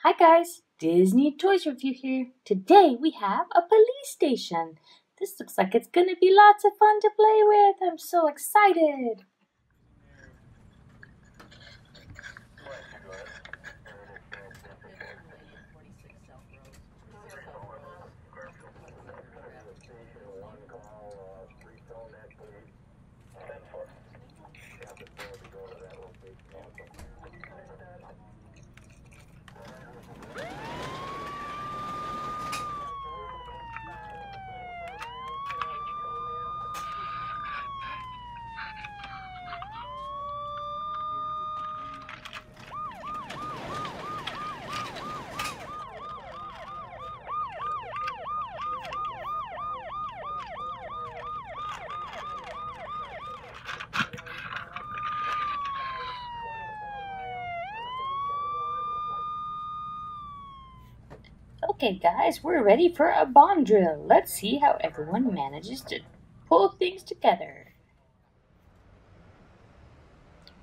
Hi guys, Disney Toys Review here. Today we have a police station. This looks like it's gonna be lots of fun to play with. I'm so excited. Okay guys, we're ready for a bomb drill. Let's see how everyone manages to pull things together.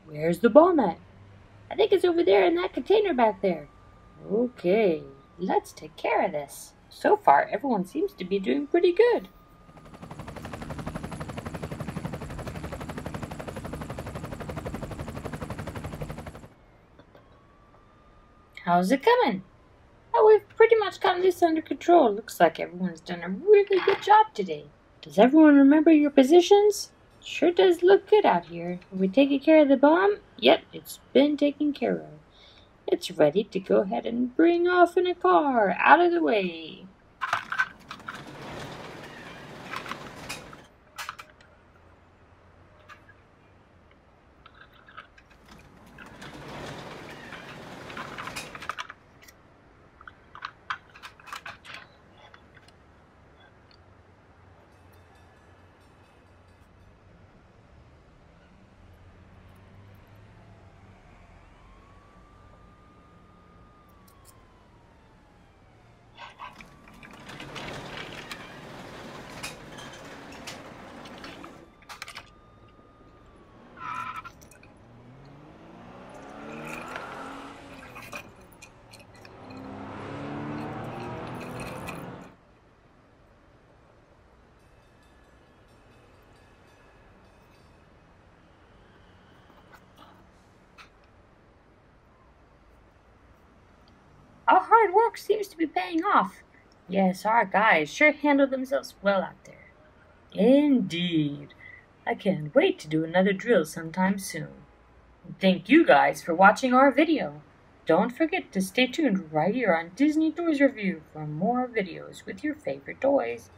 Where's the bomb at? I think it's over there in that container back there. Okay, let's take care of this. So far, everyone seems to be doing pretty good. How's it coming? Oh, we've pretty much gotten this under control. Looks like everyone's done a really good job today. Does everyone remember your positions? Sure does look good out here. Are we taking care of the bomb? Yep, it's been taken care of. It's ready to go ahead and bring off in a car. Out of the way. Our hard work seems to be paying off. Yes, our guys sure handle themselves well out there. Indeed. I can't wait to do another drill sometime soon. Thank you guys for watching our video. Don't forget to stay tuned right here on Disney Toys Review for more videos with your favorite toys.